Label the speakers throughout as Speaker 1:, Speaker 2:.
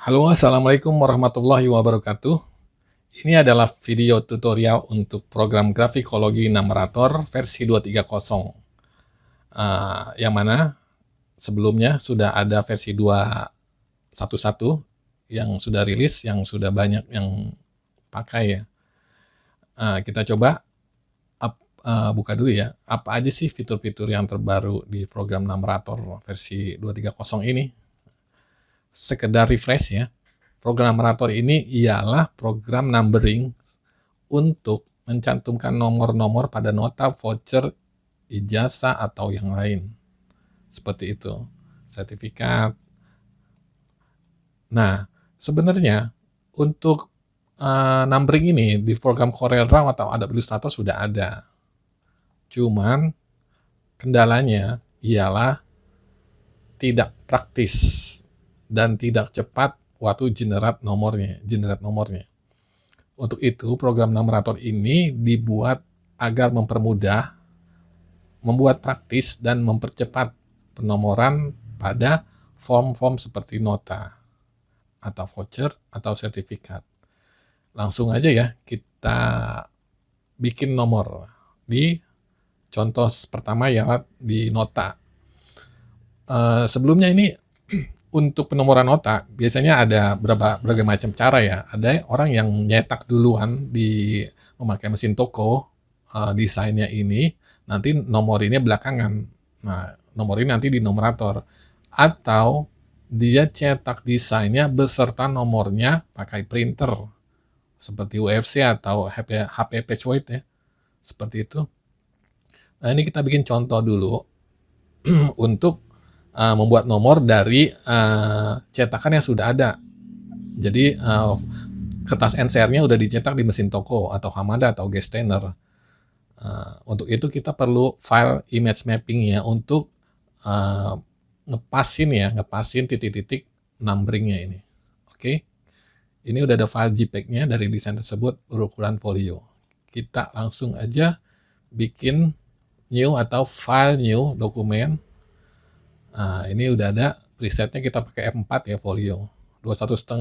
Speaker 1: Halo, assalamualaikum warahmatullahi wabarakatuh. Ini adalah video tutorial untuk program grafikologi Namerator versi 230. Yang mana sebelumnya sudah ada versi 2.11 yang sudah rilis, yang sudah banyak yang pakai ya. Kita coba buka dulu ya. Apa aja sih fitur-fitur yang terbaru di program Namerator versi 230 ini? Sekedar refresh ya. Program Namerator ini ialah program numbering untuk mencantumkan nomor-nomor pada nota, voucher, ijazah, atau yang lain. Seperti itu. Sertifikat. Nah, sebenarnya untuk numbering ini di program CorelDRAW atau Adobe Illustrator sudah ada. Cuman kendalanya ialah tidak praktis dan tidak cepat waktu generate nomornya. Untuk itu, program Namerator ini dibuat agar membuat praktis dan mempercepat penomoran pada form-form seperti nota, atau voucher, atau sertifikat. Langsung aja ya, kita bikin nomor. Di contoh pertama ya, di nota. Sebelumnya ini untuk penomoran nota, biasanya ada berbagai macam cara ya. Ada orang yang nyetak duluan memakai mesin toko, desainnya ini, nanti nomor ini belakangan. Nah, nomor ini nanti di numerator. Atau dia cetak desainnya beserta nomornya pakai printer, seperti UFC atau HP Pagewight ya, seperti itu. Nah, ini kita bikin contoh dulu untuk membuat nomor dari cetakan yang sudah ada. Jadi kertas NCR-nya udah dicetak di mesin toko atau Hamada atau Gessteiner. Untuk itu kita perlu file image mapping ya untuk ngepasin titik-titik numbering-nya ini. Oke. Ini udah ada file JPEG-nya dari desain tersebut berukuran folio. Kita langsung aja bikin new atau file new dokumen. Nah, ini udah ada presetnya, kita pakai F4 ya, folio 21,5,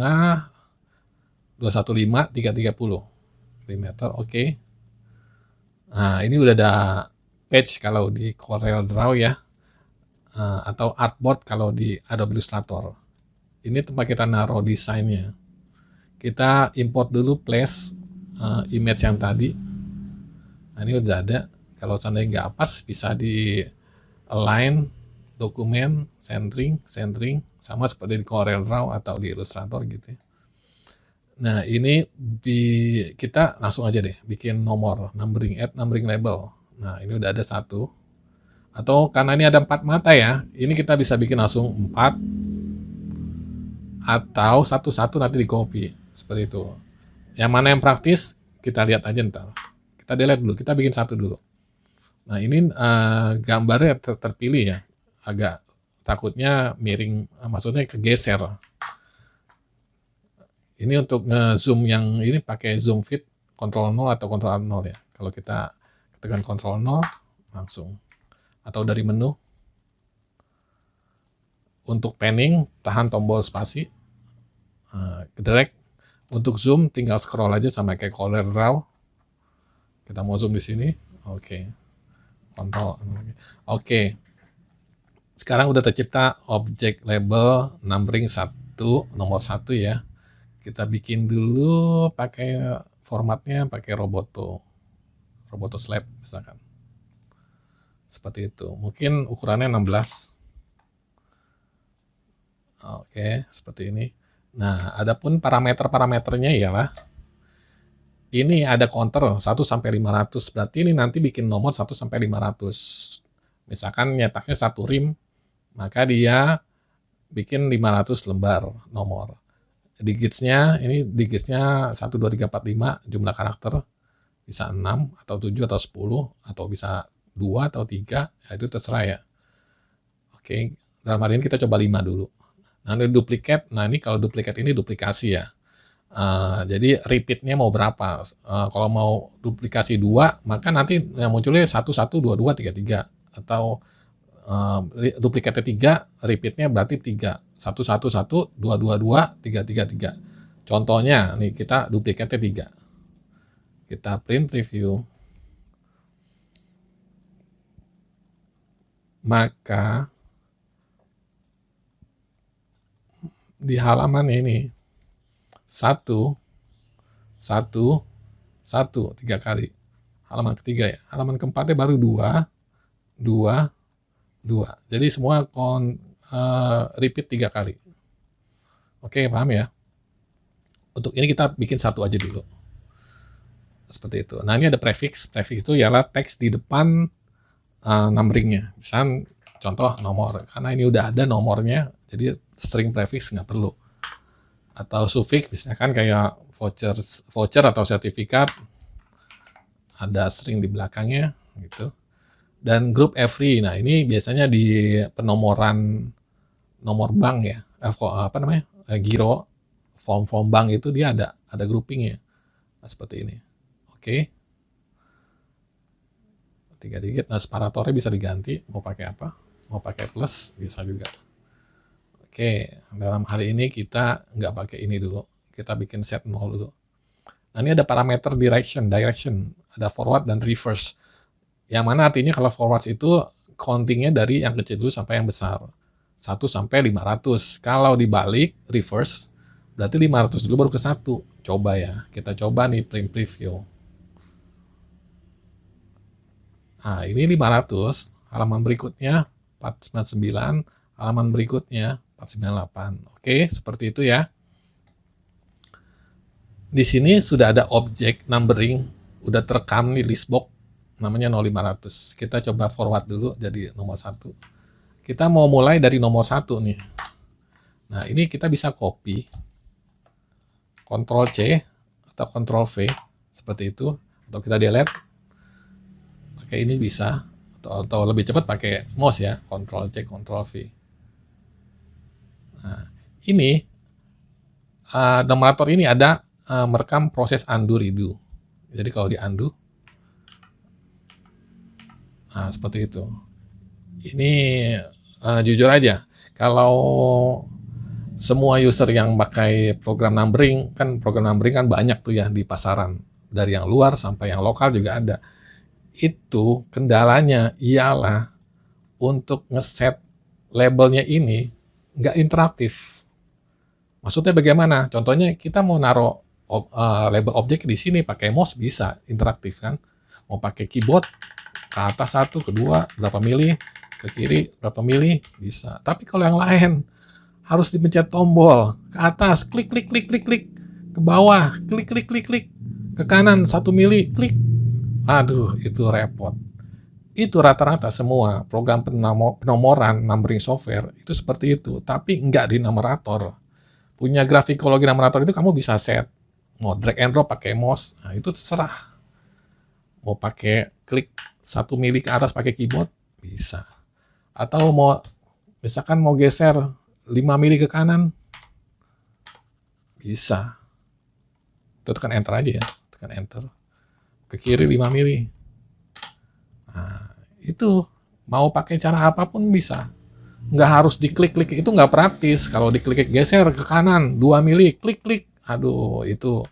Speaker 1: 215, 330 mm. Oke. Nah, ini udah ada page kalau di CorelDRAW ya, atau artboard kalau di Adobe Illustrator. Ini tempat kita naruh desainnya. Kita import dulu place image yang tadi. Nah, ini udah ada. Kalau seandainya nggak pas, bisa di align dokumen, centering, sama seperti di CorelDRAW atau di Illustrator gitu ya. Nah, ini kita langsung aja deh bikin nomor, add numbering label. Nah, ini udah ada satu. Atau karena ini ada 4 mata ya, ini kita bisa bikin langsung 4 atau satu-satu nanti di copy seperti itu. Yang mana yang praktis kita lihat aja ntar. Kita delete dulu, kita bikin satu dulu. Nah, ini gambarnya terpilih ya, agak takutnya miring, maksudnya kegeser. Ini untuk nge-zoom yang ini pakai zoom fit Ctrl 0 atau Ctrl Alt 0 ya. Kalau kita tekan Ctrl 0 langsung. Atau dari menu. Untuk panning tahan tombol spasi. Drag. Untuk zoom tinggal scroll aja sama kayak CorelDRAW. Kita mau zoom di sini. Oke. Ctrl. Oke. Sekarang udah tercipta objek label numbering 1, nomor 1 ya. Kita bikin dulu pakai formatnya pakai Roboto Slab misalkan. Seperti itu. Mungkin ukurannya 16. Oke, seperti ini. Nah, adapun parameternya ialah ini ada counter 1 sampai 500. Berarti ini nanti bikin nomor 1 sampai 500. Misalkan nyetaknya 1 rim, maka dia bikin 500 lembar nomor. Digitsnya 1, 2, 3, 4, 5 jumlah karakter, bisa 6 atau 7 atau 10 atau bisa 2 atau 3, ya itu terserah ya. Oke, dalam hal ini kita coba 5 dulu. Nah, ini duplicate. Nah, ini kalau duplicate ini duplikasi ya. Jadi repeatnya mau berapa? Kalau mau duplikasi 2, maka nanti yang munculnya 1, 1, 2, 2, 3, 3 atau duplikatnya 3, repeatnya berarti 3. 1, 1, 1, 2, 2, 2, 3, 3, 3. Contohnya, nih kita duplikatnya 3. Kita print preview. Maka di halaman ini 1, 1, 1, 3 kali. Halaman ketiga ya. Halaman keempatnya baru 2, 2, 2. Jadi semua repeat 3 kali. Oke, paham ya? Untuk ini kita bikin satu aja dulu. Seperti itu. Nah, ini ada prefix. Prefix itu ialah teks di depan numberingnya. Misalnya contoh nomor. Karena ini udah ada nomornya, jadi string prefix nggak perlu. Atau suffix, misalkan kayak voucher atau sertifikat, ada string di belakangnya gitu. Dan group every, nah ini biasanya di penomoran nomor bank ya, giro, form bank itu dia ada groupingnya, nah, seperti ini. Oke, 3 digit. Nah, separatornya bisa diganti, mau pakai apa? Mau pakai plus bisa juga. Oke, dalam hal ini kita nggak pakai ini dulu, kita bikin set 0 dulu. Nah, ini ada parameter direction, ada forward dan reverse. Yang mana artinya kalau forward itu countingnya dari yang kecil dulu sampai yang besar. 1 sampai 500. Kalau dibalik, reverse, berarti 500 dulu baru ke 1. Coba ya, kita coba nih print preview. Nah, ini 500, halaman berikutnya 499, halaman berikutnya 498. Oke, seperti itu ya. Di sini sudah ada objek numbering, udah terekam nih list box, namanya 0500. Kita coba forward dulu jadi nomor 1. Kita mau mulai dari nomor 1 nih. Nah, ini kita bisa copy, Ctrl C atau Ctrl V, seperti itu, atau kita delete. Pakai ini bisa, atau lebih cepat pakai mouse ya, Ctrl C, Ctrl V. Nah, ini numerator ini ada merekam proses undo redo. Jadi kalau di undo, nah seperti itu. Ini jujur aja, kalau semua user yang pakai program numbering kan banyak tuh ya di pasaran, dari yang luar sampai yang lokal juga ada. Itu kendalanya ialah untuk ngeset labelnya ini nggak interaktif. Maksudnya bagaimana? Contohnya kita mau naruh label objek di sini pakai mouse bisa interaktif kan? Mau pakai keyboard ke atas 1, ke 2, berapa mili, ke kiri berapa mili bisa. Tapi kalau yang lain harus dipencet tombol ke atas, klik klik klik klik klik, ke bawah, klik klik klik klik, ke kanan 1 mili, klik. Aduh, itu repot. Itu rata-rata semua program penomoran numbering software itu seperti itu, tapi enggak di numerator. Punya grafikologi numerator itu kamu bisa set, mau drag and drop pakai mouse, nah itu terserah. Mau pakai klik 1 mili ke atas pakai keyboard, bisa. Atau misalkan mau geser 5 mili ke kanan, bisa. Itu tekan enter aja ya, tekan enter. Ke kiri 5 mili. Nah, itu mau pakai cara apapun bisa. Nggak harus diklik-klik, itu nggak praktis. Kalau diklik geser ke kanan 2 mili, klik-klik. Aduh, itu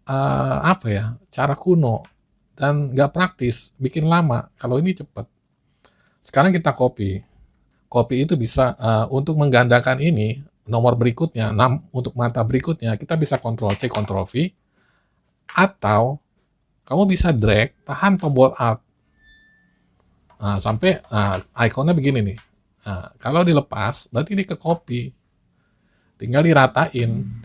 Speaker 1: apa ya? Cara kuno dan nggak praktis, bikin lama. Kalau ini cepat. Sekarang kita copy. Copy itu bisa untuk menggandakan ini nomor berikutnya, untuk mata berikutnya kita bisa Ctrl C, Ctrl V, atau kamu bisa drag, tahan tombol Alt. Nah, sampai ikonnya begini nih. Nah, kalau dilepas, berarti ini ke copy. Tinggal diratain,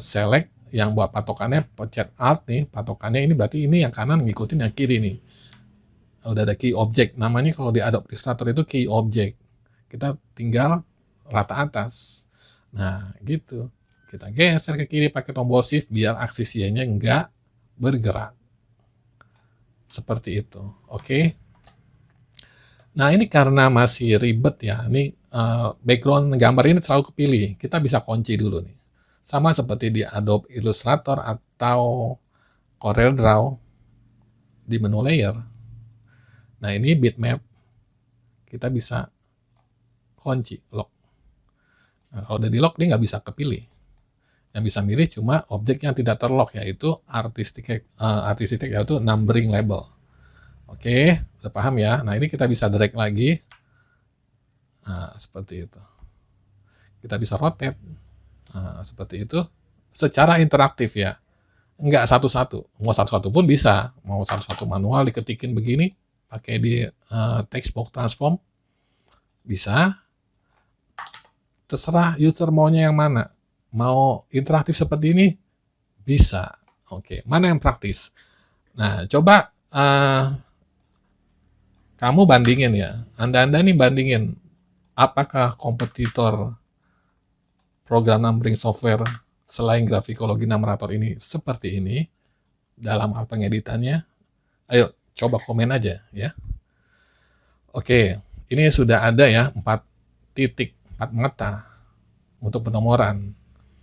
Speaker 1: select yang buat patokannya, pencet Alt nih, patokannya ini berarti ini yang kanan ngikutin yang kiri nih. Udah ada key object, namanya kalau di Adobe Illustrator itu key object. Kita tinggal rata atas. Nah, gitu. Kita geser ke kiri pakai tombol Shift biar aksis Y-nya enggak bergerak. Seperti itu, oke? Nah, ini karena masih ribet ya, ini background gambar ini terlalu kepilih, kita bisa kunci dulu nih. Sama seperti di Adobe Illustrator atau CorelDRAW di menu layer. Nah, ini bitmap, kita bisa kunci, lock. Nah, kalau udah di lock, dia nggak bisa kepilih. Yang bisa milih cuma objek yang tidak terlock, yaitu artistic yaitu numbering label. Oke, udah paham ya? Nah, ini kita bisa drag lagi. Nah, seperti itu. Kita bisa rotate. Nah, seperti itu. Secara interaktif ya. Enggak satu-satu. Mau satu-satu pun bisa. Mau satu-satu manual diketikin begini, pakai di text box transform, bisa. Terserah user maunya yang mana. Mau interaktif seperti ini, bisa. Oke, mana yang praktis? Nah, coba kamu bandingin ya. Anda nih bandingin, apakah kompetitor program numbering software selain Graphicology Numerator ini seperti ini dalam hal pengeditannya? Ayo, coba komen aja ya. Oke, ini sudah ada ya 4 titik, 4 mata untuk penomoran.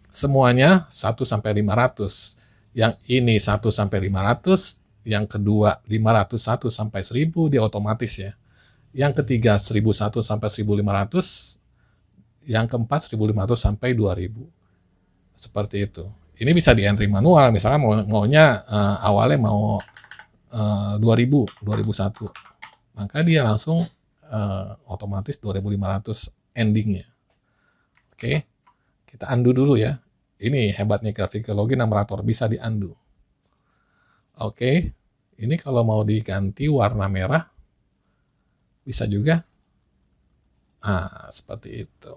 Speaker 1: Semuanya 1 sampai 500. Yang ini 1 sampai 500, yang kedua 501 sampai 1000 dia otomatis ya. Yang ketiga 1001 sampai 1500, yang keempat 1500 sampai 2000. Seperti itu. Ini bisa di entry manual, misalnya maunya awalnya mau 2000, 2001. Maka dia langsung otomatis 2500 endingnya. Oke, kita undo dulu ya. Ini hebatnya Graphicology Numerator, bisa di undo. Oke, ini kalau mau diganti warna merah, bisa juga. Nah, seperti itu.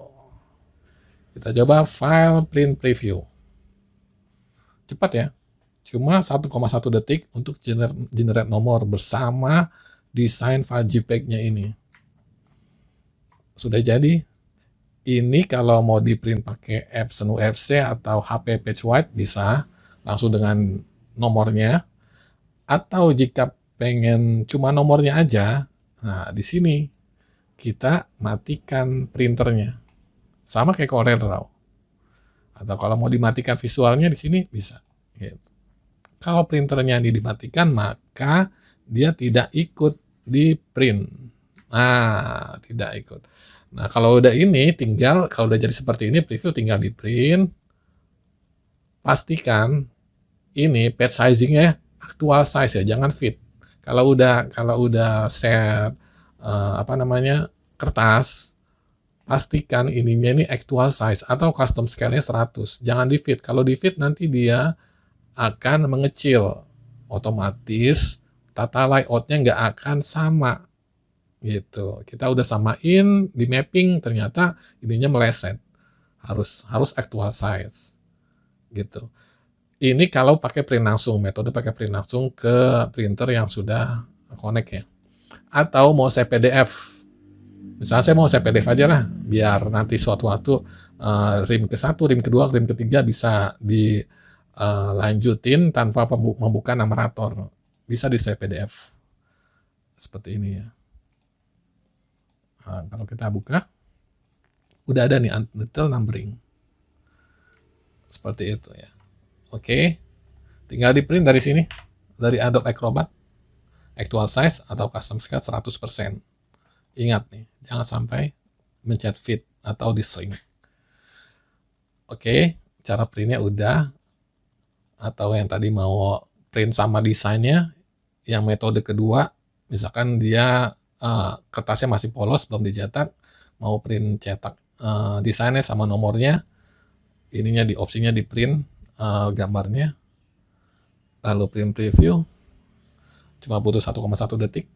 Speaker 1: Kita coba file print preview. Cepat ya, cuma 1,1 detik untuk generate nomor bersama desain file JPEG-nya ini. Sudah jadi. Ini kalau mau di print pakai Epson UFC atau HP PageWide bisa langsung dengan nomornya. Atau jika pengen cuma nomornya aja, nah di sini kita matikan printernya. Sama kayak CorelDRAW. Atau kalau mau dimatikan visualnya di sini bisa. Gitu. Kalau printernya ini dimatikan, maka dia tidak ikut di print. Nah, tidak ikut. Nah, kalau udah ini tinggal, kalau udah jadi seperti ini, preview tinggal di print. Pastikan ini page sizing-nya actual size ya, jangan fit. Kalau udah set kertas, pastikan ininya ini actual size atau custom scale-nya 100. Jangan di fit. Kalau di fit nanti dia akan mengecil. Otomatis tata layout-nya nggak akan sama. Gitu. Kita udah samain di mapping, ternyata ininya meleset. Harus actual size. Gitu. Ini kalau pakai print langsung, metode pakai print langsung ke printer yang sudah connect ya. Atau mau saya PDF. Misalnya saya mau saya PDF aja lah, biar nanti suatu waktu rim ke-1, rim kedua, rim ketiga bisa dilanjutin tanpa membuka numerator. Bisa di saya PDF. Seperti ini ya. Nah, kalau kita buka, udah ada nih detail numbering. Seperti itu ya. Oke, tinggal di print dari sini, dari Adobe Acrobat, actual size atau custom scale 100%. Ingat nih, jangan sampai mencet fit atau di shrink. Oke, cara printnya udah. Atau yang tadi mau print sama desainnya, yang metode kedua, misalkan dia kertasnya masih polos, belum dicetak, mau print cetak desainnya sama nomornya, ininya di opsinya di print gambarnya, lalu print preview, cuma butuh 1,1 detik.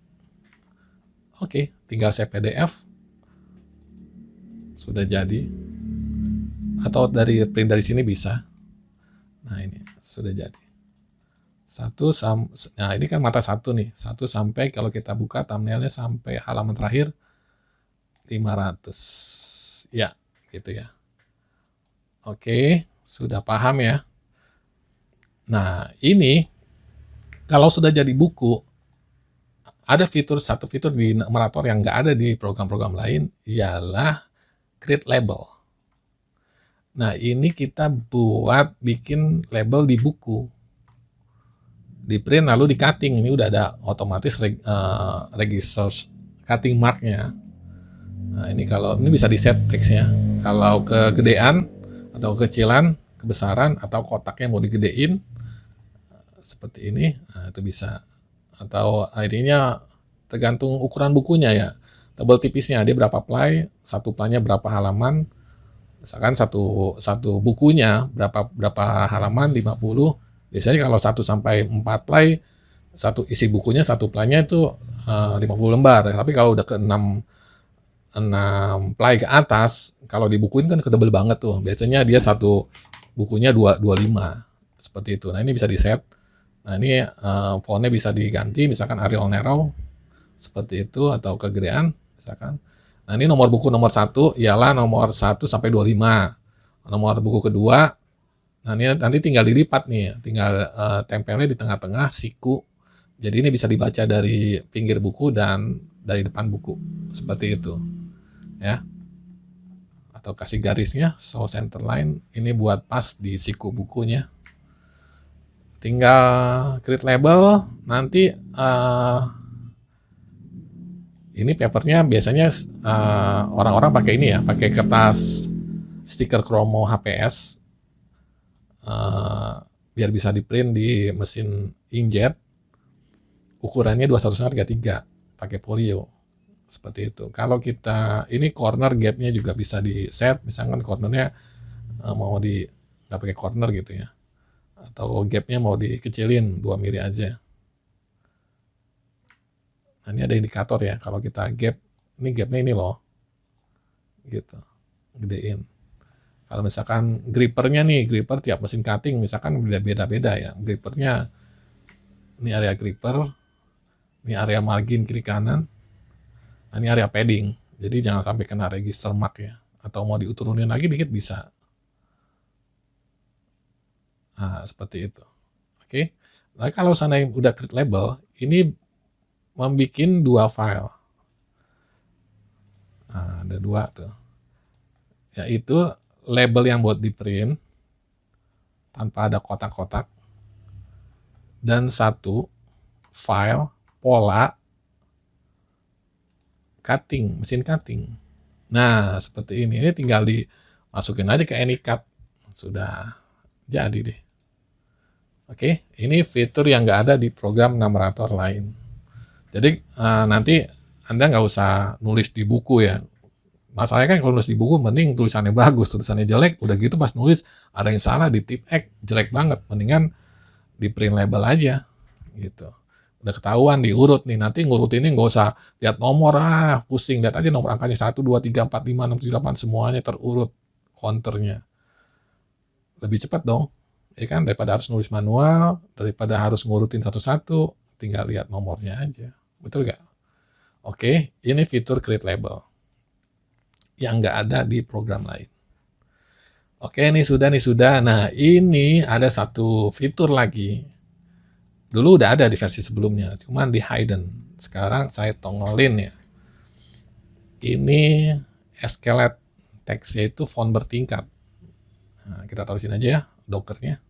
Speaker 1: Oke, tinggal saya PDF, sudah jadi. Atau dari print dari sini bisa. Nah ini sudah jadi. Nah ini kan mata 1 nih, 1 sampai kalau kita buka thumbnailnya sampai halaman terakhir 500. Ya, gitu ya. Oke, sudah paham ya. Nah, ini kalau sudah jadi buku, ada satu fitur di Numerator yang nggak ada di program-program lain, ialah create label. Nah, ini kita bikin label di buku. Di print lalu di cutting, ini udah ada otomatis register cutting marknya. Nah, ini kalau ini bisa di set teksnya. Kalau kegedean atau kecilan, kebesaran atau kotaknya mau digedein seperti ini, nah itu bisa. Atau ID-nya tergantung ukuran bukunya ya. Tebal tipisnya dia berapa ply, satu ply-nya berapa halaman. Misalkan satu bukunya berapa berapa halaman 50. Biasanya kalau 1 sampai 4 ply satu isi bukunya satu ply-nya itu 50 lembar. Tapi kalau udah ke 6 ply ke atas, kalau dibukuin kan ketebel banget tuh. Biasanya dia satu bukunya 25 seperti itu. Nah, ini bisa di set. Nah, ini fontnya bisa diganti, misalkan Arial Narrow seperti itu atau kegedean misalkan. Nah, ini nomor buku nomor 1 ialah nomor 1 sampai 25. Nomor buku kedua, nah ini nanti tinggal dilipat nih, tinggal tempelnya di tengah-tengah siku. Jadi ini bisa dibaca dari pinggir buku dan dari depan buku. Seperti itu. Ya. Atau kasih garisnya, so center line, ini buat pas di siku bukunya. Tinggal create label, nanti ini papernya biasanya orang-orang pakai ini ya, pakai kertas stiker Chromo HPS biar bisa di print di mesin inkjet. Ukurannya 21,5x3 pakai folio seperti itu. Kalau kita ini corner gapnya juga bisa di set, misalkan cornernya mau di nggak pakai corner gitu ya, atau gapnya mau dikecilin 2 mili aja. Nah, ini ada indikator ya, kalau kita gap, ini gapnya ini loh, gitu, gedein. Kalau misalkan grippernya nih, gripper tiap mesin cutting misalkan beda-beda ya, grippernya, ini area gripper, ini area margin kiri kanan, nah ini area padding, jadi jangan sampai kena register mark ya, atau mau diturunin lagi dikit bisa. Nah, seperti itu. Oke. Nah, kalau seandainya udah create label, ini membuat 2 file. Nah, ada 2 tuh. Yaitu label yang buat di print tanpa ada kotak-kotak dan 1 file pola cutting, mesin cutting. Nah, seperti ini. Ini tinggal dimasukin aja ke AnyCut. Sudah jadi deh. Oke, ini fitur yang nggak ada di program Numerator lain. Jadi nanti Anda nggak usah nulis di buku ya. Masalahnya kan kalau nulis di buku mending tulisannya bagus, tulisannya jelek, udah gitu pas nulis ada yang salah di tip X, jelek banget. Mendingan di print label aja gitu. Udah ketahuan diurut nih, nanti ngurut ini nggak usah lihat nomor, pusing, lihat aja nomor angkanya 1, 2, 3, 4, 5, 6, 7, 8, semuanya terurut counternya. Lebih cepat dong, ya kan, daripada harus nulis manual, daripada harus ngurutin satu-satu, tinggal lihat nomornya aja. Betul nggak? Oke, ini fitur create label yang nggak ada di program lain. Oke, nih sudah. Nah, ini ada satu fitur lagi. Dulu udah ada di versi sebelumnya, cuman di hidden. Sekarang saya tongolin ya. Ini escalate text, yaitu font bertingkat. Nah, kita taruh sini aja ya, dockernya.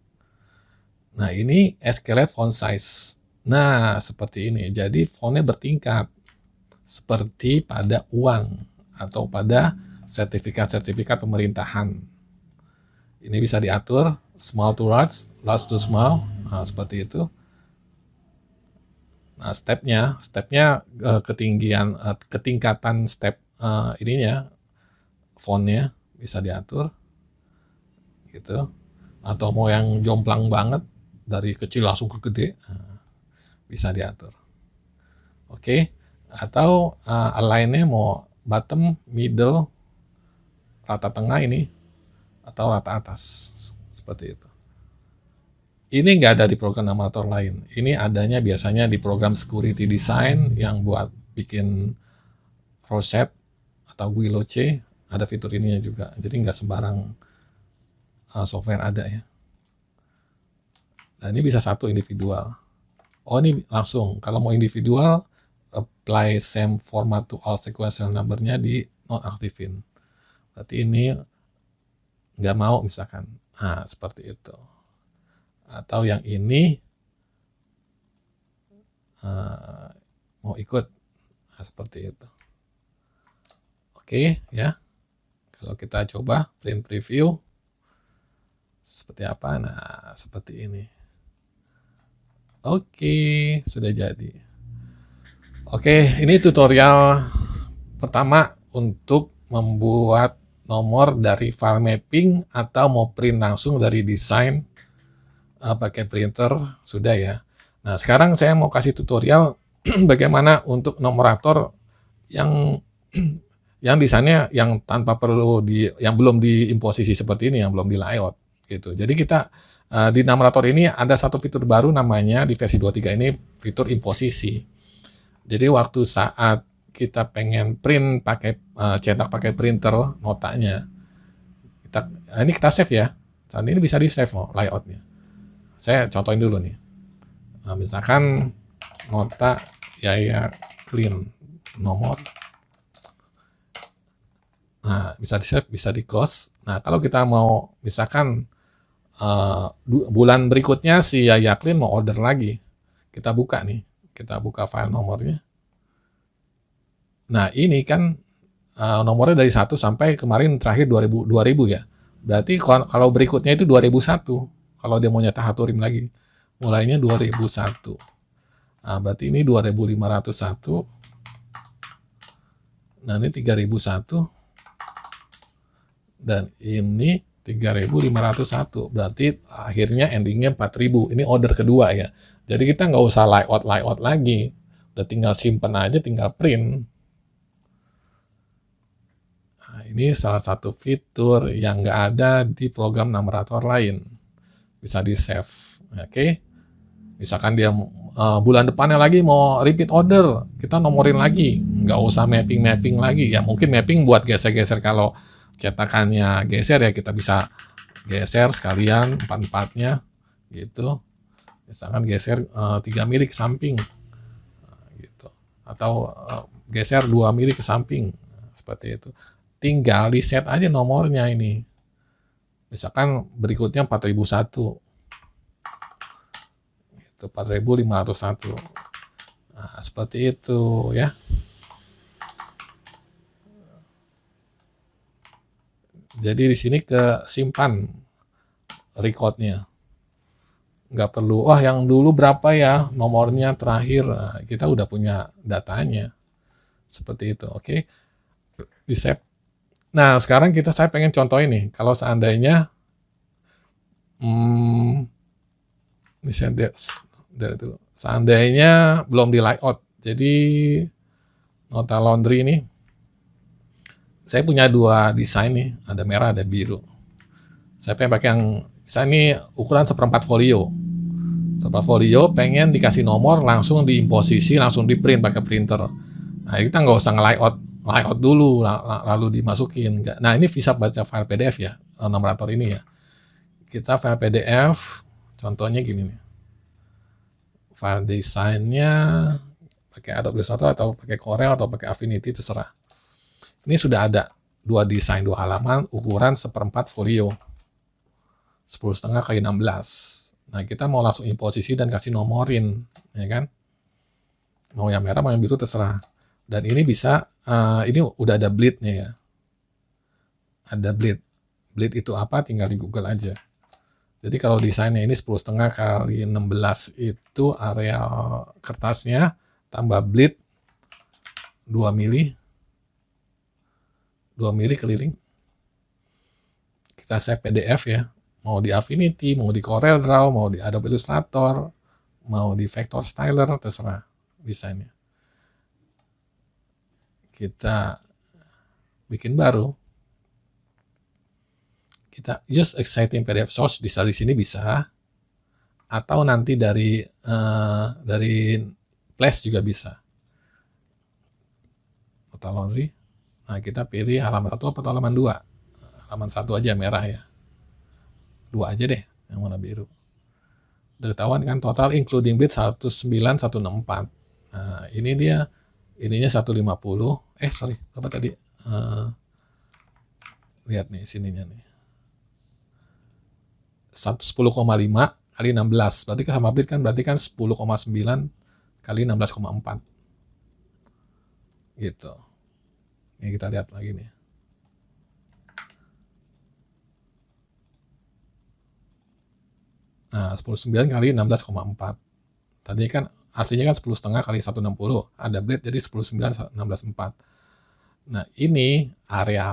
Speaker 1: Nah, ini escalate font size. Nah, seperti ini. Jadi fontnya bertingkat. Seperti pada uang atau pada sertifikat-sertifikat pemerintahan. Ini bisa diatur small to large to small, nah, seperti itu. Nah, stepnya ketingkatan step ininya, fontnya bisa diatur, gitu. Atau mau yang jomplang banget dari kecil langsung ke gede, bisa diatur. Oke, atau align-nya mau bottom, middle, rata tengah ini, atau rata atas, seperti itu. Ini nggak ada di program Numerator lain. Ini adanya biasanya di program security design yang buat bikin Rosette atau Guillotche, ada fitur ininya juga. Jadi nggak sembarang software ada ya. Nah, ini bisa satu individual. Oh, ini langsung. Kalau mau individual, apply same format to all sequential number-nya di nonaktifin. Berarti ini nggak mau misalkan. Nah, seperti itu. Atau yang ini mau ikut, nah, seperti itu. Oke ya, kalau kita coba print preview seperti apa? Nah, seperti ini. Oke, sudah jadi. Oke, ini tutorial pertama untuk membuat nomor dari file mapping atau mau print langsung dari desain pakai printer, sudah ya. Nah, sekarang saya mau kasih tutorial bagaimana untuk nomorator yang yang desainnya yang tanpa perlu yang belum diimposisi seperti ini, yang belum di layout gitu. Jadi kita di nomorator ini ada satu fitur baru namanya di versi 23 ini fitur imposisi. Jadi waktu saat kita pengen print pakai cetak pakai printer notanya, ini kita save ya. Saat ini bisa di save layoutnya. Saya contohin dulu nih. Nah, misalkan nota Yaya Clean nomor. Nah, bisa di save, bisa di close. Nah, kalau kita mau misalkan bulan berikutnya si Yaya Clean mau order lagi, kita buka nih, kita buka file nomornya. Nah, ini kan nomornya dari 1 sampai kemarin terakhir 2000 ya. Berarti kalau berikutnya itu 2001. Kalau dia mau nyetak haturim lagi, mulainya 2001. Nah, berarti ini 2501. Nah, ini 3001. Dan ini 3501. Berarti akhirnya endingnya 4000. Ini order kedua ya. Jadi kita nggak usah layout lagi. Udah tinggal simpen aja, tinggal print. Nah, ini salah satu fitur yang nggak ada di program nomorator lain. Bisa di save. Oke. Misalkan dia bulan depannya lagi mau repeat order, kita nomorin lagi, nggak usah mapping lagi. Ya mungkin mapping buat geser-geser kalau cetakannya geser ya, kita bisa geser sekalian empat-empatnya gitu. Misalkan geser 3 mili ke samping gitu, atau geser 2 mili ke samping seperti itu. Tinggal di set aja nomornya ini. Misalkan berikutnya 4001. 4501. Nah, seperti itu ya. Jadi di sini ke simpan recordnya. Nggak perlu, wah yang dulu berapa ya nomornya terakhir. Nah, kita udah punya datanya. Seperti itu, oke. Di save. Nah, sekarang saya pengen contoh ini. Kalau seandainya misalnya dari dulu. Seandainya belum di layout, jadi nota laundry ini, saya punya 2 desain nih, ada merah, ada biru. Saya pengen pakai yang, misalnya ini ukuran 1/4 folio. 1/4 folio pengen dikasih nomor, langsung diimposisi, langsung di print pakai printer. Nah, kita nggak usah layout dulu, lalu dimasukin. Nah, ini bisa baca file PDF ya, nomorator ini ya. Kita file PDF, contohnya gini nih. File desainnya pakai Adobe Illustrator atau pakai Corel atau pakai Affinity, terserah. Ini sudah ada 2 desain, 2 halaman, ukuran 1/4 folio, 10,5 x 16. Nah, kita mau langsung imposisi dan kasih nomorin, ya kan? Mau yang merah, mau yang biru, terserah. Dan ini bisa, ini udah ada bleednya ya. Ada bleed. Bleed itu apa? Tinggal di Google aja. Jadi kalau desainnya ini 10,5 x 16 itu area kertasnya, tambah bleed 2 mili. 2 mili keliling. Kita save PDF ya. Mau di Affinity, mau di Corel Draw, mau di Adobe Illustrator, mau di Vector Styler, terserah desainnya. Kita bikin baru. Kita use exciting PDF source di sini bisa, atau nanti dari Flash juga bisa. Nota laundry. Nah, kita pilih halaman 1 atau halaman 2. Halaman 1 aja merah ya. 2 aja deh, yang warna biru. Udah ketahuan kan total including bid 19164. Nah, ini dia, ininya 150. Sorry, berapa tadi? Lihat nih sininya nih. 10,5 kali 16. Berarti sama bid kan, berarti kan 10,9 kali 16,4. Gitu. Ini kita lihat lagi nih. Nah, 10,9 kali 16,4. Tadi kan aslinya kan 10,5 kali 160. Ada bleed jadi 10,9 16,4. Nah, ini area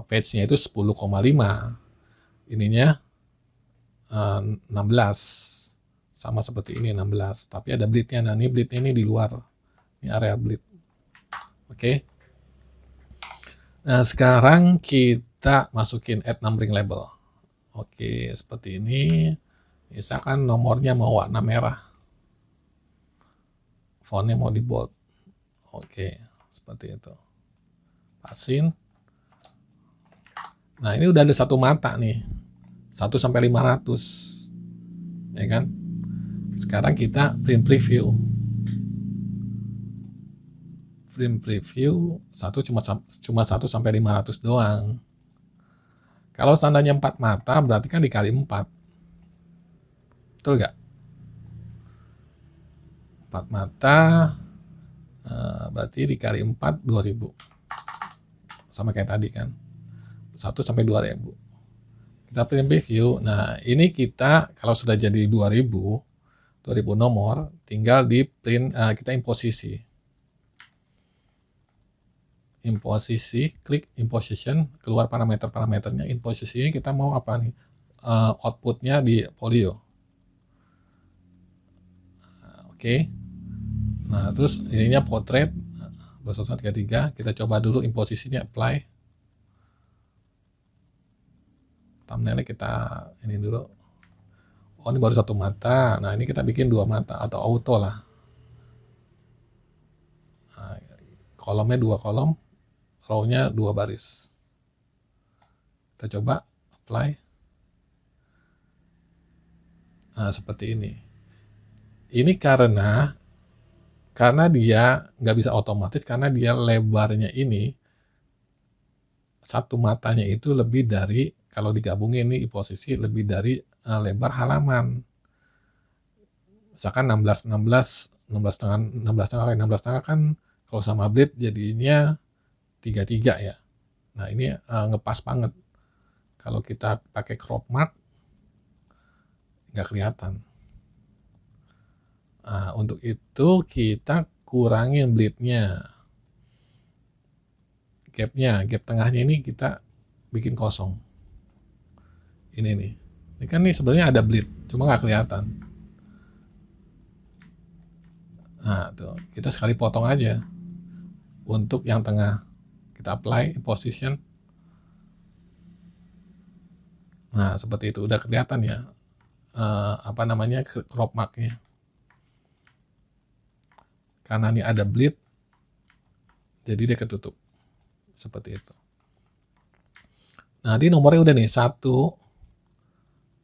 Speaker 1: page-nya itu 10,5. Ininya 16. Sama seperti ini 16. Tapi ada bleed-nya. Nah, ini bleed-nya ini di luar. Ini area bleed. Oke. Nah, sekarang kita masukin add numbering label. Oke, seperti ini. Misalkan nomornya mau warna merah. Fontnya mau di bold. Oke, seperti itu. Pasin. Nah, ini udah ada satu mata nih. 1 sampai 500. Ya kan? Sekarang kita print preview. Print preview 1 cuma 1 sampai 500 doang. Kalau seandainya 4 mata berarti kan dikali 4. Betul nggak? 4 mata berarti dikali 4 2000. Sama kayak tadi kan. 1 sampai 2000. Kita print preview. Nah, ini kita kalau sudah jadi 2000 nomor, tinggal di print, kita imposisi. Imposisi, klik imposition, keluar parameternya. Imposisinya kita mau apa nih? Outputnya di folio. Oke. Nah, terus ininya portrait 2133. Kita coba dulu imposisinya apply. Thumbnailnya kita ini dulu. Oh, ini baru satu mata. Nah, ini kita bikin 2 mata atau auto lah. Nah, kolomnya 2 kolom, row-nya 2 baris. Kita coba apply. Nah, seperti ini. Ini karena dia nggak bisa otomatis, karena dia lebarnya ini, satu matanya itu lebih dari, kalau digabungin ini posisi lebih dari lebar halaman. Misalkan 16,5 kali 16,5 kan kalau sama bleed jadinya 33 ya. Nah, ini ngepas banget. Kalau kita pakai crop mark nggak kelihatan. Nah, untuk itu kita kurangin bleed-nya. Gap tengahnya ini kita bikin kosong. Ini nih. Ini kan nih sebenarnya ada bleed, cuma nggak kelihatan. Nah, tuh. Kita sekali potong aja. Untuk yang tengah. Kita apply, position. Nah, seperti itu. Udah kelihatan ya. Crop mark-nya. Karena ini ada bleed, jadi dia ketutup. Seperti itu. Nah, di nomornya udah nih, 1.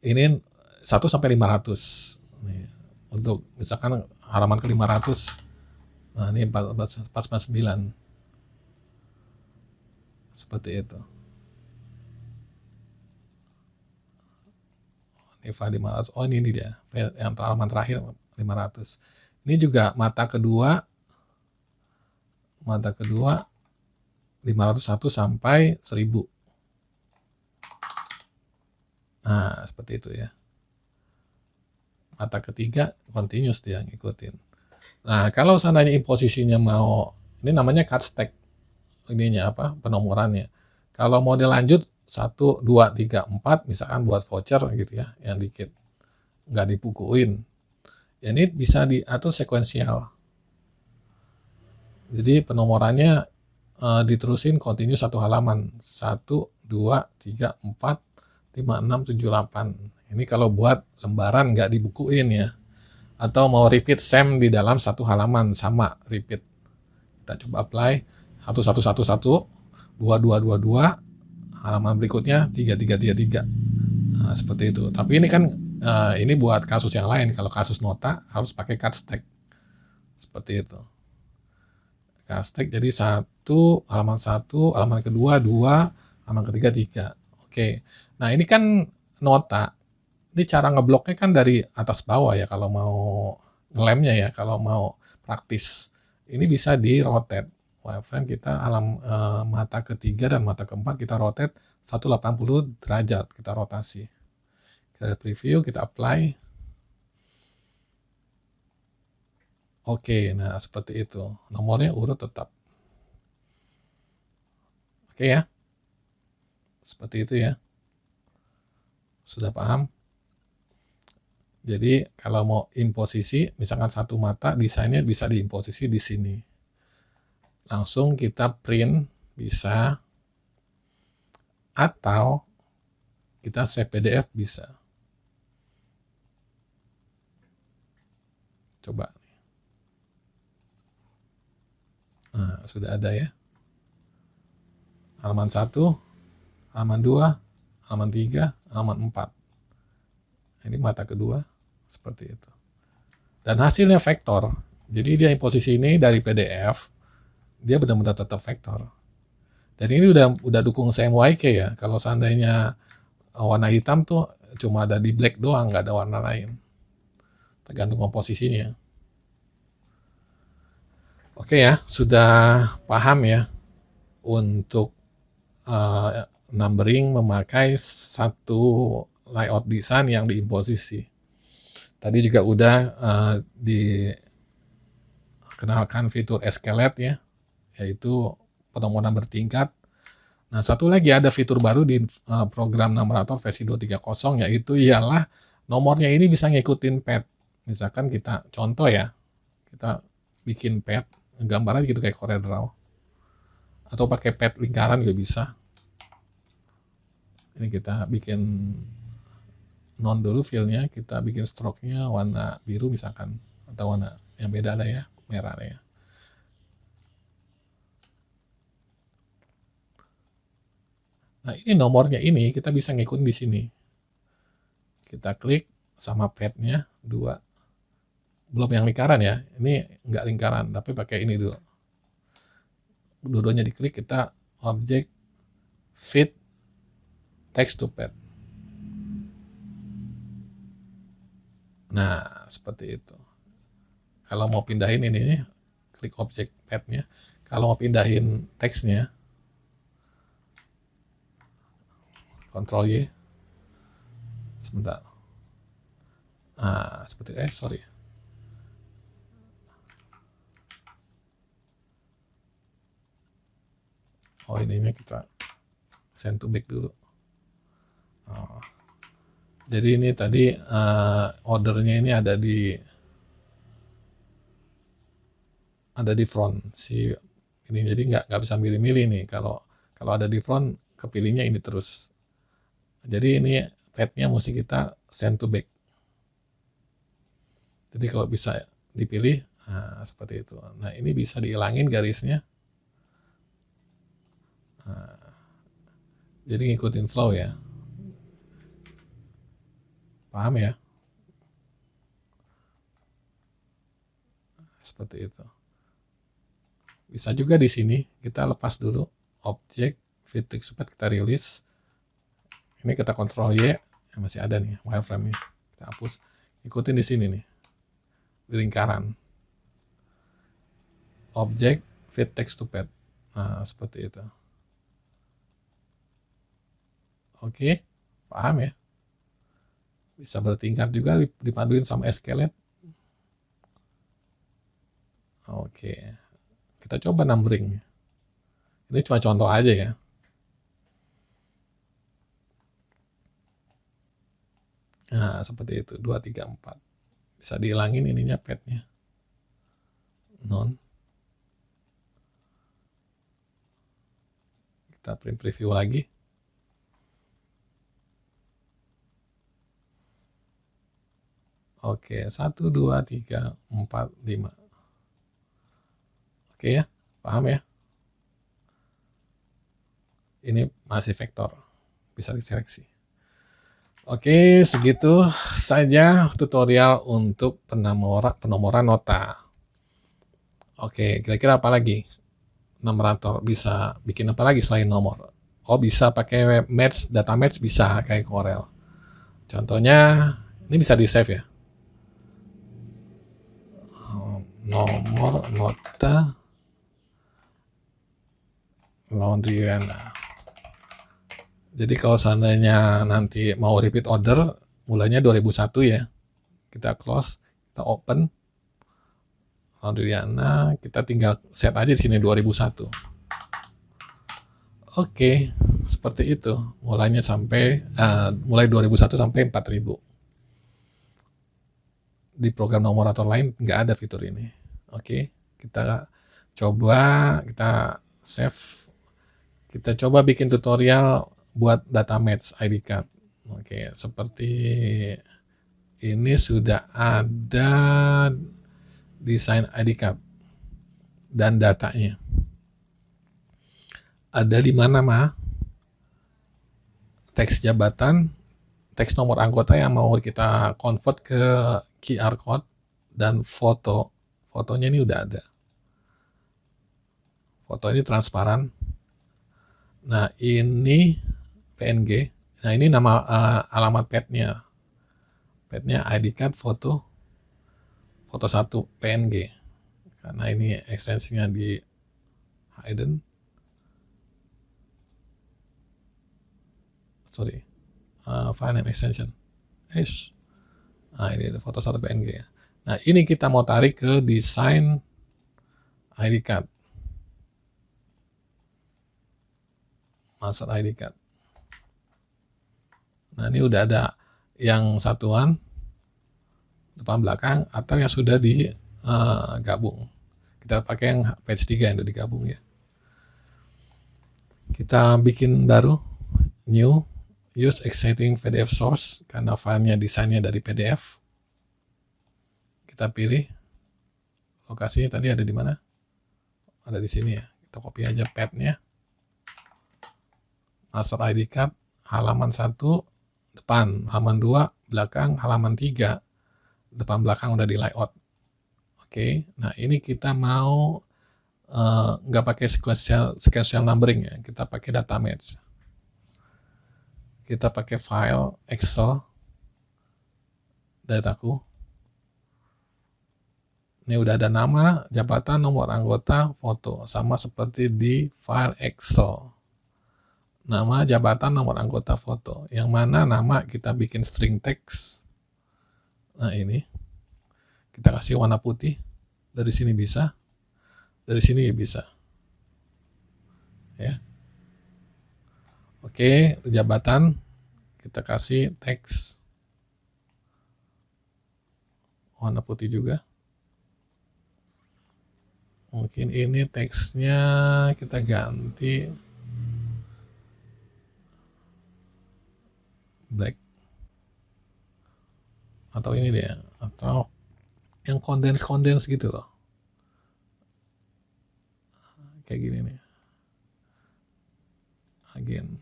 Speaker 1: Ini 1 sampai 500. Nih, untuk misalkan halaman ke 500. Nah, ini 449. Seperti itu. Ini file 500. Oh, ini dia. Yang halaman terakhir 500. Ini juga mata kedua 501 sampai 1000. Nah, seperti itu ya. Mata ketiga continuous dia ngikutin. Nah, kalau seandainya imposisinya mau, ini namanya cut stack. Ininya penomorannya. Kalau mau dilanjut 1, 2, 3, 4 misalkan buat voucher gitu ya, yang dikit nggak dibukuin. Ya, ini bisa diatur sekuensial. Jadi penomorannya diterusin continue satu halaman. 1, 2, 3, 4, 5, 6, 7, 8. Ini kalau buat lembaran nggak dibukuin ya. Atau mau repeat same di dalam satu halaman, sama repeat. Kita coba apply. 1, 1, 1, 1, 2, 2, 2, 2. Halaman berikutnya 3, 3, 3, 3. Nah, seperti itu. Tapi ini kan ini buat kasus yang lain. Kalau kasus nota harus pakai cut stack. Seperti itu. Cut stack jadi 1, halaman 1, halaman kedua 2, halaman ketiga 3. Oke. Nah, ini kan nota. Ini cara ngebloknya kan dari atas bawah ya kalau mau ngelemnya ya, kalau mau praktis. Ini bisa di rotate. wireframe kita mata ketiga dan mata keempat kita rotate 180 derajat, kita rotasi. Kita preview, kita apply. Oke, nah seperti itu. Nomornya urut tetap. Oke ya. Seperti itu ya. Sudah paham? Jadi kalau mau in posisi, misalkan satu mata, desainnya bisa di in posisi di sini. Langsung kita print bisa, atau kita save PDF bisa. Coba. Nah, sudah ada ya. Halaman 1, halaman 2, halaman 3, halaman 4. Ini mata kedua, seperti itu. Dan hasilnya vektor. Jadi dia in posisi ini dari PDF, dia benar-benar tetap vektor. Dan ini udah dukung CMYK ya. Kalau seandainya warna hitam tuh cuma ada di black doang, nggak ada warna lain. Tergantung komposisinya. Oke ya, sudah paham ya untuk numbering memakai satu layout desain yang diimposisi. Tadi juga udah dikenalkan fitur escalate ya, yaitu penomoran bertingkat. Nah, satu lagi ada fitur baru di program Numerator versi 2.3.0, yaitu ialah nomornya ini bisa ngikutin pad. Misalkan kita contoh ya, kita bikin pad, gambar aja gitu kayak CorelDRAW. Atau pakai pad lingkaran juga bisa. Ini kita bikin non dulu fillnya, kita bikin stroke-nya warna biru misalkan, atau warna yang beda lah ya, merah lah ya. Nah, ini nomornya ini kita bisa ngikutin di sini. Kita klik sama pad-nya 2. Belum yang lingkaran ya, ini nggak lingkaran, tapi pakai ini dulu. Dua-duanya diklik, kita object fit text to pad. Nah, seperti itu. Kalau mau pindahin ini, klik objek pad-nya. Kalau mau pindahin teksnya, Ctrl Y. Sebentar. Nah, seperti sorry. Oh, ininya kita send to back dulu. Oh. Jadi ini tadi ordernya ini ada di front si ini, jadi nggak bisa milih-milih nih. Kalau ada di front kepilihnya ini terus. Jadi ini pad-nya mesti kita send to back. Jadi kalau bisa dipilih, nah, seperti itu. Nah, ini bisa dihilangin garisnya. Nah, jadi ngikutin flow ya. Paham ya? Seperti itu. Bisa juga di sini kita lepas dulu objek fit text pad, kita rilis. Ini kita Ctrl Y, masih ada nih wireframe-nya. Kita hapus. Ikutin di sini nih. Di lingkaran. Objek fit text to pad. Nah, seperti itu. Oke, paham ya? Bisa bertingkat juga, dipaduin sama escalate. Oke, kita coba numbering. Ini cuma contoh aja ya. Nah, seperti itu, 2, 3, 4. Bisa dihilangin ininya pad-nya. Non. Kita print preview lagi. Oke, 1, 2, 3, 4, 5. Oke ya, paham ya? Ini masih vektor, bisa diseleksi. Oke, segitu saja tutorial untuk penomoran nota. Oke, kira-kira apa lagi? Numerator bisa bikin apa lagi selain nomor? Oh, bisa pakai match, data match bisa kayak Corel. Contohnya, ini bisa di save ya. Nomor nota Laundryana. Jadi kalau seandainya nanti mau repeat order, mulainya 2001 ya, kita close, kita open Laundryana, kita tinggal set aja di sini 2001. Oke, seperti itu. Mulainya sampai mulai 2001 sampai 4000. Di program Nomorator lain nggak ada fitur ini. Oke, kita coba, kita save, kita coba bikin tutorial buat data match ID card. Oke, seperti ini sudah ada desain ID card dan datanya. Ada di mana mah? Teks jabatan, teks nomor anggota yang mau kita convert ke QR code, dan foto. Fotonya ini udah ada. Foto ini transparan. Nah, ini PNG. Nah, ini nama alamat pet-nya. Pet-nya ID card foto 1 PNG. Karena ini ekstensinya di hidden. Sorry. File name extension. Nah, ini foto 1 PNG ya. Nah, ini kita mau tarik ke desain ID card. Master ID card. Nah, ini udah ada yang satuan, depan belakang, atau yang sudah digabung. Kita pakai yang page 3 yang udah digabung ya. Kita bikin baru, new, use existing PDF source, karena filenya desainnya dari PDF. Kita pilih, lokasinya tadi ada di mana? Ada di sini ya. Kita copy aja path-nya. Master ID card, halaman 1, depan, halaman 2, belakang, halaman 3, depan belakang udah di layout. Oke, nah ini kita mau nggak pakai sequential numbering ya, kita pakai data match. Kita pakai file Excel, dataku. Ini udah ada nama, jabatan, nomor anggota, foto, sama seperti di file Excel. Nama, jabatan, nomor anggota, foto. Yang mana nama kita bikin string text. Nah ini, kita kasih warna putih. Dari sini bisa, dari sini bisa. Ya. Oke, jabatan, kita kasih teks warna putih juga. Mungkin ini teksnya kita ganti black, atau ini dia, atau yang kondens gitu loh, kayak gini nih, again,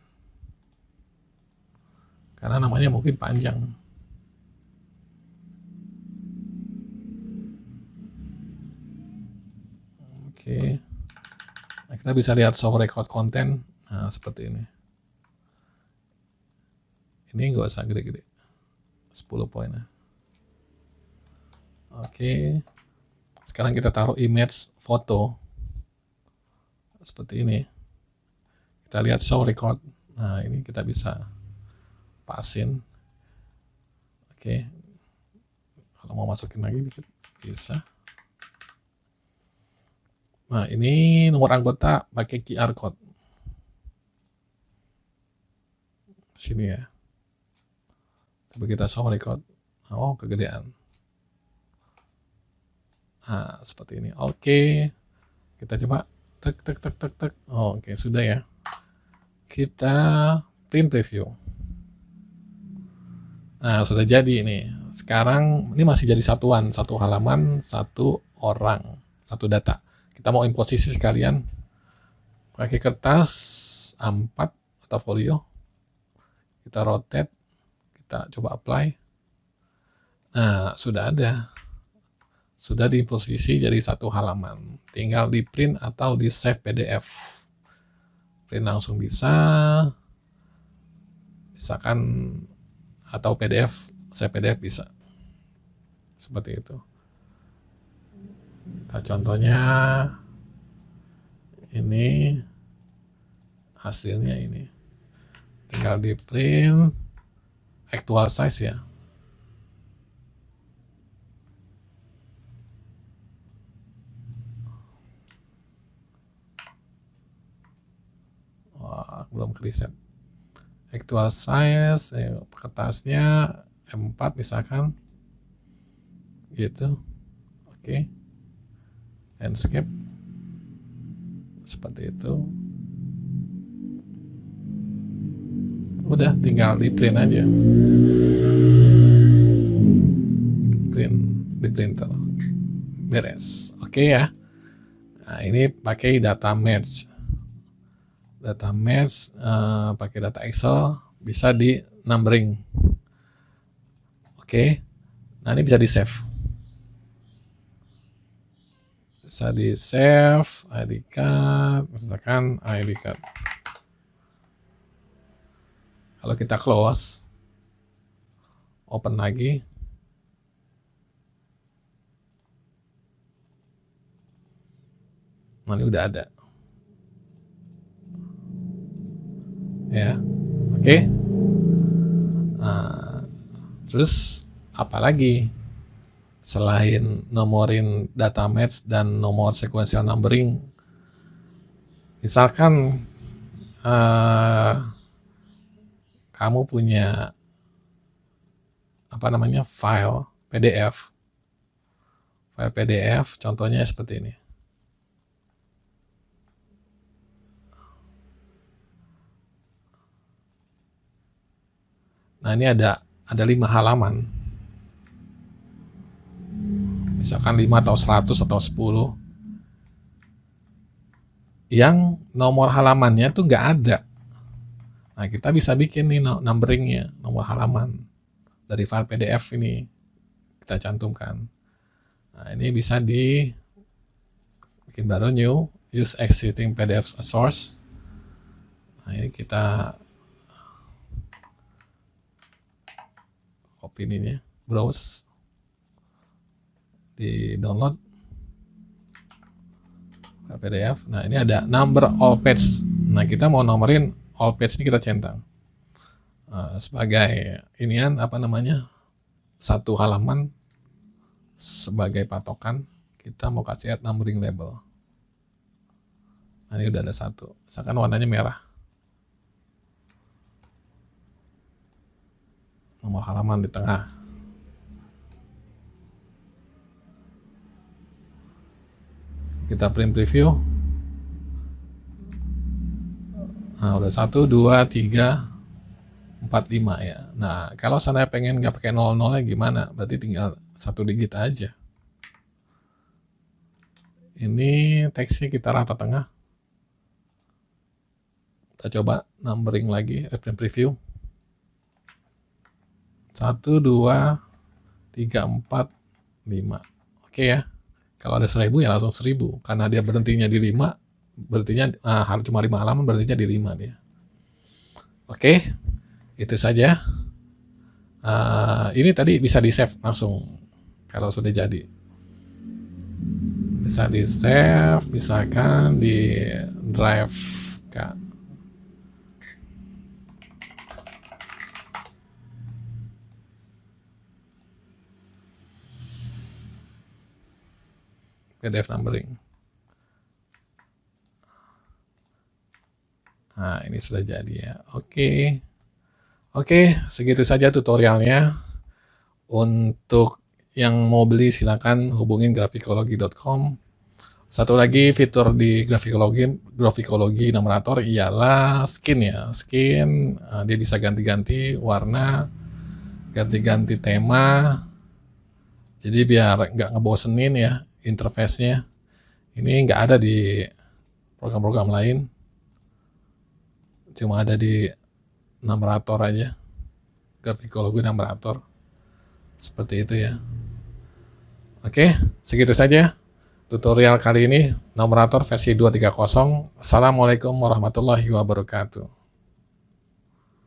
Speaker 1: karena namanya mungkin panjang. Oke, nah, kita bisa lihat show record content. Nah, seperti ini. Ini nggak usah gede-gede, 10 poin ya. Oke, sekarang kita taruh image foto seperti ini. Kita lihat show record. Nah, ini kita bisa pasin. Oke, kalau mau masukin lagi dikit bisa. Nah, ini nomor anggota pakai QR code. Sini ya. Coba kita show record. Oh, kegedean. Nah, seperti ini. Oke. Kita coba tek. Oh, oke, sudah ya. Kita print review. Nah, sudah jadi ini. Sekarang ini masih jadi satuan, satu halaman, satu orang, satu data. Kita mau imposisi sekalian pakai kertas A4 atau folio. Kita rotate, kita coba apply. Nah, sudah ada. Sudah diimposisi jadi satu halaman. Tinggal di print atau di save PDF. Print langsung bisa. Misalkan atau PDF, save PDF bisa. Seperti itu. Nah, contohnya ini hasilnya ini. Tinggal di print actual size ya. Wah, belum reset. Actual size, kertasnya M4 misalkan, gitu. Oke. Landscape seperti itu. Udah tinggal di print aja, print di printer, beres. Oke ya. Nah, ini pakai data merge, pakai data Excel, bisa di numbering. Oke. Nah, ini bisa di save, ID card, misalkan ID card. Kalau kita close, open lagi, nah ini udah ada. Ya, oke. Nah, terus apa lagi selain nomorin data match dan nomor sequential numbering? Misalkan kamu punya file PDF, contohnya seperti ini. Nah, ini ada 5 halaman. Misalkan 5 atau 100 atau 10. Yang nomor halamannya tuh nggak ada. Nah, kita bisa bikin nih numberingnya, nomor halaman dari file PDF ini kita cantumkan. Nah, ini bisa bikin baru, new, use existing PDF as source. Nah, ini kita copy ini ya, browse, di download file PDF. Nah, ini ada number all page. Nah, kita mau nomorin all page ini, kita centang sebagai inian satu halaman sebagai patokan. Kita mau kasih add numbering label. Nah, ini udah ada satu, misalkan warnanya merah, nomor halaman di tengah. Kita print preview. Nah, udah 1, 2, 3, 4, 5 ya. Nah, kalau saya pengen nggak pakai 00 gimana? Berarti tinggal 1 digit aja. Ini teksnya kita rata tengah. Kita coba numbering lagi, print preview. 1, 2, 3, 4, 5. Oke ya. Kalau ada 1000 ya langsung 1000. Karena dia berhentinya di 5, berartinya harus cuma 5 halaman, berartinya di 5 dia. Oke, itu saja. Ini tadi bisa di save langsung kalau sudah jadi. Bisa di save, misalkan di drive K. PDF numbering. Nah, ini sudah jadi ya. Oke, segitu saja tutorialnya. Untuk yang mau beli silakan hubungin grafikologi.com. Satu lagi fitur di grafikologi numerator ialah skin ya. Skin, dia bisa ganti-ganti warna, ganti-ganti tema. Jadi biar nggak ngebosenin ya interface-nya. Ini nggak ada di program-program lain. Cuma ada di numerator aja. Grafikologi numerator. Seperti itu ya. Oke, segitu saja tutorial kali ini, numerator versi 230. Assalamualaikum warahmatullahi wabarakatuh.